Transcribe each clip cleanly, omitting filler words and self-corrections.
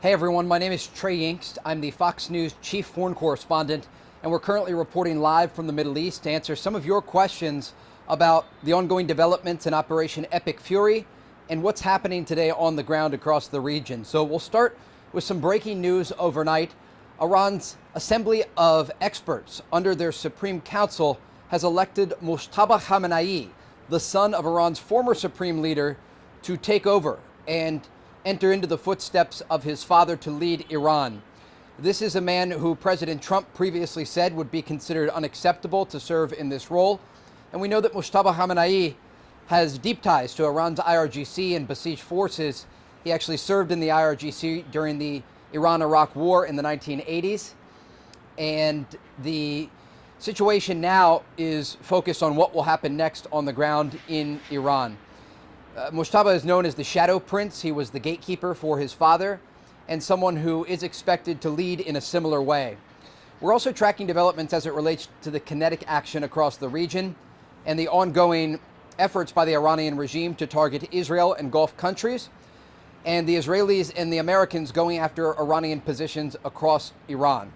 Hey everyone, my name is Trey Yingst. I'm the Fox News chief foreign correspondent, and we're currently reporting live from the Middle East to answer some of your questions about the ongoing developments in Operation Epic Fury and what's happening today on the ground across the region. So we'll start with some breaking news overnight. Iran's Assembly of Experts under their Supreme Council has elected Mojtaba Khamenei, the son of Iran's former supreme leader, to take over and enter into the footsteps of his father to lead Iran. This is a man who President Trump previously said would be considered unacceptable to serve in this role. And we know that Mojtaba Khamenei has deep ties to Iran's IRGC and besieged forces. He actually served in the IRGC during the Iran-Iraq War in the 1980s. And the situation now is focused on what will happen next on the ground in Iran. Mojtaba is known as the Shadow Prince. He was the gatekeeper for his father and someone who is expected to lead in a similar way. We're also tracking developments as it relates to the kinetic action across the region and the ongoing efforts by the Iranian regime to target Israel and Gulf countries, and the Israelis and the Americans going after Iranian positions across Iran.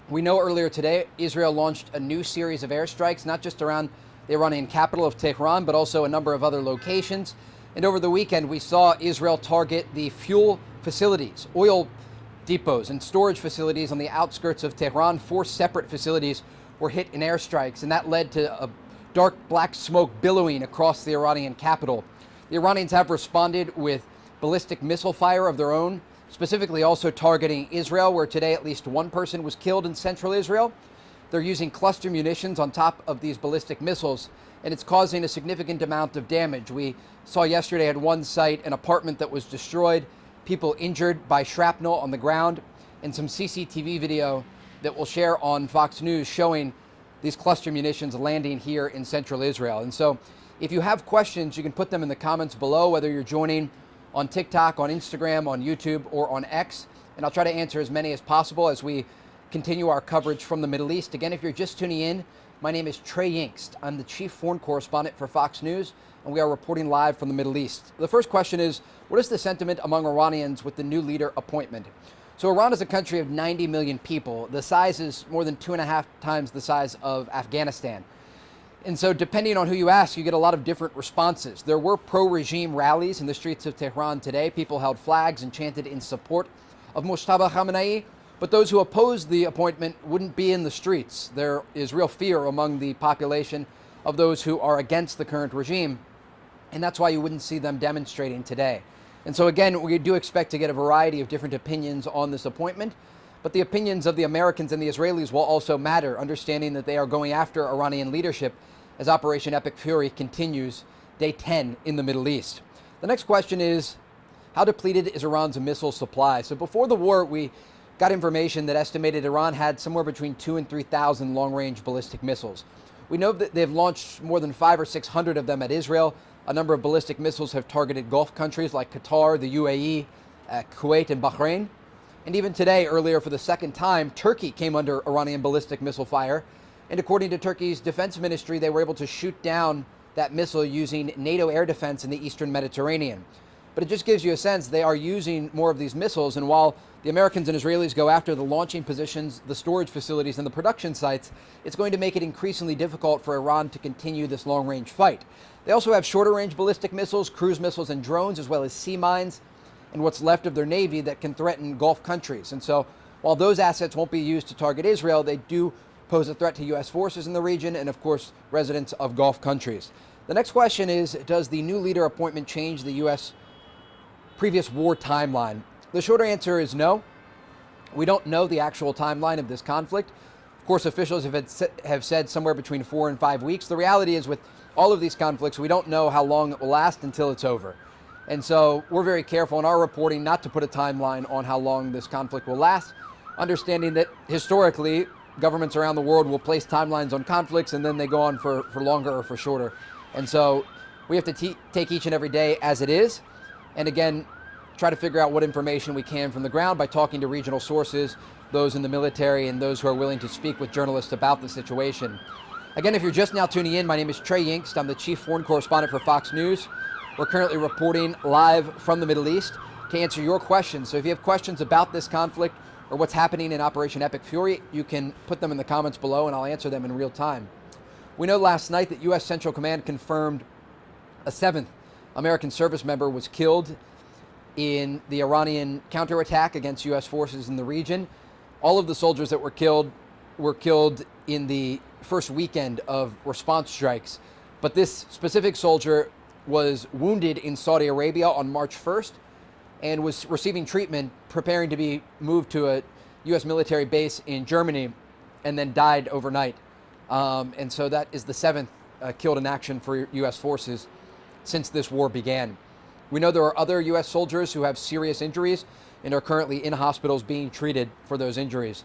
We know earlier today, Israel launched a new series of airstrikes, not just around the Iranian capital of Tehran, but also a number of other locations. And over the weekend, we saw Israel target the fuel facilities, oil depots and storage facilities on the outskirts of Tehran. 4 separate facilities were hit in airstrikes, and that led to a dark black smoke billowing across the Iranian capital. The Iranians have responded with ballistic missile fire of their own, specifically also targeting Israel, where today at least 1 person was killed in central Israel. They're using cluster munitions on top of these ballistic missiles, and it's causing a significant amount of damage. We saw yesterday at one site an apartment that was destroyed, people injured by shrapnel on the ground, and some CCTV video that we'll share on Fox News showing these cluster munitions landing here in central Israel. And so if you have questions, you can put them in the comments below, whether you're joining on TikTok, on Instagram, on YouTube, or on X, and I'll try to answer as many as possible as we continue our coverage from the Middle East. Again, if you're just tuning in, my name is Trey Yingst. I'm the chief foreign correspondent for Fox News, and we are reporting live from the Middle East. The first question is, what is the sentiment among Iranians with the new leader appointment? So Iran is a country of 90 million people. The size is more than 2.5 times the size of Afghanistan. And so depending on who you ask, you get a lot of different responses. There were pro-regime rallies in the streets of Tehran today. People held flags and chanted in support of Mojtaba Khamenei. But those who oppose the appointment wouldn't be in the streets. There is real fear among the population of those who are against the current regime, and that's why you wouldn't see them demonstrating today. And so again, we do expect to get a variety of different opinions on this appointment, but the opinions of the Americans and the Israelis will also matter, understanding that they are going after Iranian leadership as Operation Epic Fury continues day 10 in the Middle East. The next question is, how depleted is Iran's missile supply? So before the war, we got information that estimated Iran had somewhere between 2,000 and 3,000 long-range ballistic missiles. We know that they've launched more than 500 or 600 of them at Israel. A number of ballistic missiles have targeted Gulf countries like Qatar, the UAE, Kuwait, and Bahrain. And even today, earlier for the second time, Turkey came under Iranian ballistic missile fire. And according to Turkey's defense ministry, they were able to shoot down that missile using NATO air defense in the eastern Mediterranean. But it just gives you a sense they are using more of these missiles. And while the Americans and Israelis go after the launching positions, the storage facilities, and the production sites, it's going to make it increasingly difficult for Iran to continue this long-range fight. They also have shorter-range ballistic missiles, cruise missiles, and drones, as well as sea mines, and what's left of their navy that can threaten Gulf countries. And so while those assets won't be used to target Israel, they do pose a threat to U.S. forces in the region and, of course, residents of Gulf countries. The next question is, does the new leader appointment change the U.S. previous war timeline? The shorter answer is no. We don't know the actual timeline of this conflict. Of course, officials have said somewhere between 4 and 5 weeks. The reality is with all of these conflicts, we don't know how long it will last until it's over. And so we're very careful in our reporting not to put a timeline on how long this conflict will last, understanding that historically, governments around the world will place timelines on conflicts and then they go on for longer or for shorter. And so we have to take each and every day as it is. And again, try to figure out what information we can from the ground by talking to regional sources, those in the military, and those who are willing to speak with journalists about the situation. Again, if you're just now tuning in, my name is Trey Yingst. I'm the chief foreign correspondent for Fox News. We're currently reporting live from the Middle East. to answer your questions. So if you have questions about this conflict or what's happening in Operation Epic Fury, you can put them in the comments below and I'll answer them in real time. We know last night that U.S. Central Command confirmed a 7th American service member was killed in the Iranian counterattack against U.S. forces in the region. All of the soldiers that were killed in the first weekend of response strikes. But this specific soldier was wounded in Saudi Arabia on March 1st and was receiving treatment, preparing to be moved to a U.S. military base in Germany, and then died overnight. And so that is the 7th killed in action for U.S. forces since this war began. We know there are other U.S. soldiers who have serious injuries and are currently in hospitals being treated for those injuries.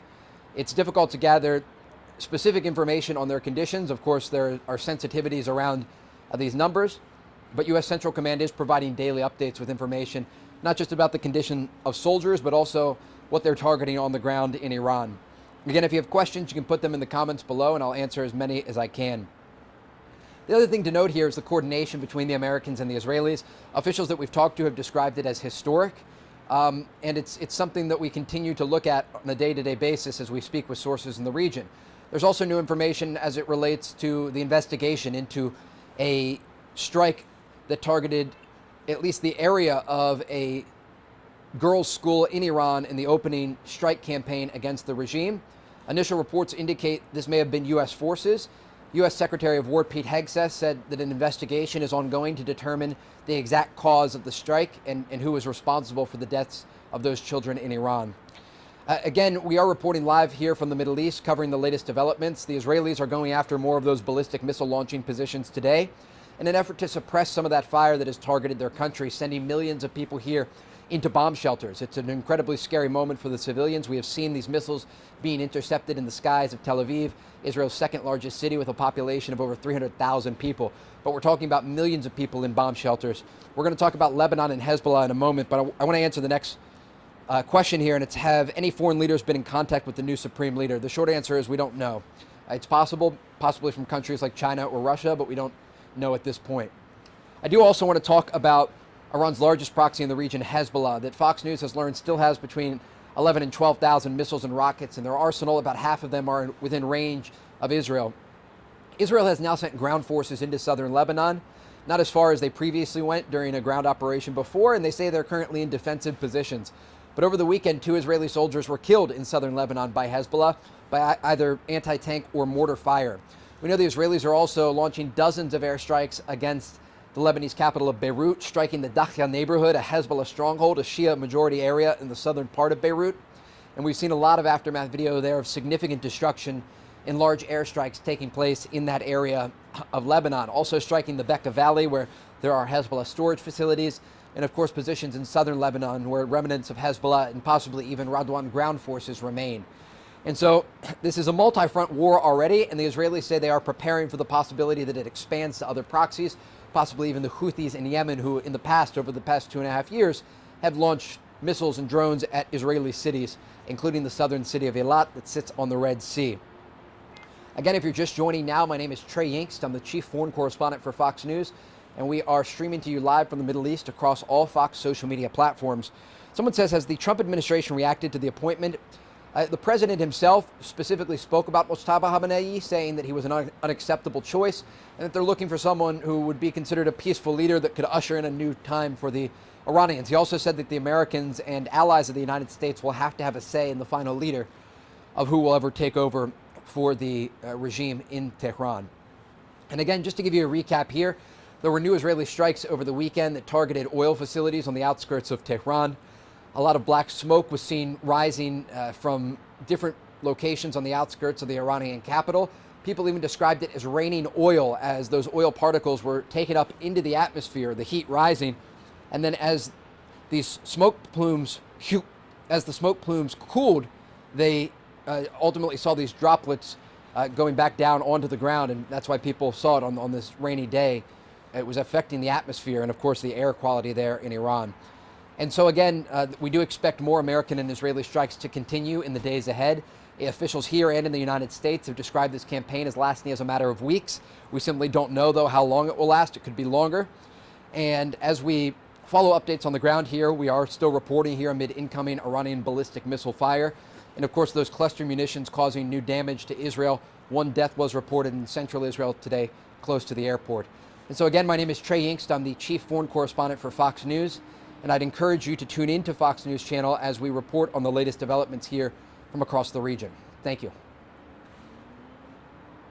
It's difficult to gather specific information on their conditions. Of course, there are sensitivities around these numbers, but U.S. Central Command is providing daily updates with information, not just about the condition of soldiers, but also what they're targeting on the ground in Iran. Again, if you have questions, you can put them in the comments below and I'll answer as many as I can. The other thing to note here is the coordination between the Americans and the Israelis. Officials that we've talked to have described it as historic, and it's something that we continue to look at on a day-to-day basis as we speak with sources in the region. There's also new information as it relates to the investigation into a strike that targeted at least the area of a girls' school in Iran in the opening strike campaign against the regime. Initial reports indicate this may have been U.S. forces. U.S. Secretary of War Pete Hegseth said that an investigation is ongoing to determine the exact cause of the strike and who is responsible for the deaths of those children in Iran. Again, we are reporting live here from the Middle East, covering the latest developments. The Israelis are going after more of those ballistic missile launching positions today in an effort to suppress some of that fire that has targeted their country, sending millions of people here into bomb shelters. It's an incredibly scary moment for the civilians. We have seen these missiles being intercepted in the skies of Tel Aviv, Israel's second largest city with a population of over 300,000 people. But we're talking about millions of people in bomb shelters. We're going to talk about Lebanon and Hezbollah in a moment, but I want to answer the next question here, and it's, have any foreign leaders been in contact with the new supreme leader? The short answer is we don't know. It's possible, possibly from countries like China or Russia, but we don't know at this point. I do also want to talk about Iran's largest proxy in the region, Hezbollah, that Fox News has learned still has between 11 and 12,000 missiles and rockets in their arsenal. About half of them are within range of Israel. Israel has now sent ground forces into southern Lebanon, not as far as they previously went during a ground operation before, and they say they're currently in defensive positions. But over the weekend, 2 Israeli soldiers were killed in southern Lebanon by Hezbollah by either anti-tank or mortar fire. We know the Israelis are also launching dozens of airstrikes against the Lebanese capital of Beirut, striking the Dakhya neighborhood, a Hezbollah stronghold, a Shia majority area in the southern part of Beirut. And we've seen a lot of aftermath video there of significant destruction in large airstrikes taking place in that area of Lebanon. Also striking the Bekaa Valley, where there are Hezbollah storage facilities, and of course positions in southern Lebanon where remnants of Hezbollah and possibly even Radwan ground forces remain. And so this is a multi-front war already, and the Israelis say they are preparing for the possibility that it expands to other proxies, possibly even the Houthis in Yemen, who in the past, over the past 2.5 years, have launched missiles and drones at Israeli cities, including the southern city of Eilat that sits on the Red Sea. Again, if you're just joining now, my name is Trey Yingst. I'm the chief foreign correspondent for Fox News, and we are streaming to you live from the Middle East across all Fox social media platforms. Someone says, has the Trump administration reacted to the appointment? The president himself specifically spoke about Mojtaba Khamenei, saying that he was an unacceptable choice and that they're looking for someone who would be considered a peaceful leader that could usher in a new time for the Iranians. He also said that the Americans and allies of the United States will have to have a say in the final leader of who will ever take over for the regime in Tehran. And again, just to give you a recap here, there were new Israeli strikes over the weekend that targeted oil facilities on the outskirts of Tehran. A lot of black smoke was seen rising from different locations on the outskirts of the Iranian capital. People even described it as raining oil, as those oil particles were taken up into the atmosphere, the heat rising. And then as these smoke plumes, cooled, they ultimately saw these droplets going back down onto the ground, and that's why people saw it on this rainy day. It was affecting the atmosphere and, of course, the air quality there in Iran. And so, again, we do expect more American and Israeli strikes to continue in the days ahead. Officials here and in the United States have described this campaign as lasting as a matter of weeks. We simply don't know, though, how long it will last. It could be longer. And as we follow updates on the ground here. We are still reporting here amid incoming Iranian ballistic missile fire. And of course, those cluster munitions causing new damage to Israel. One death was reported in central Israel today, close to the airport. And so again, my name is Trey Yingst. I'm the chief foreign correspondent for Fox News. And I'd encourage you to tune in to Fox News channel as we report on the latest developments here from across the region. Thank you.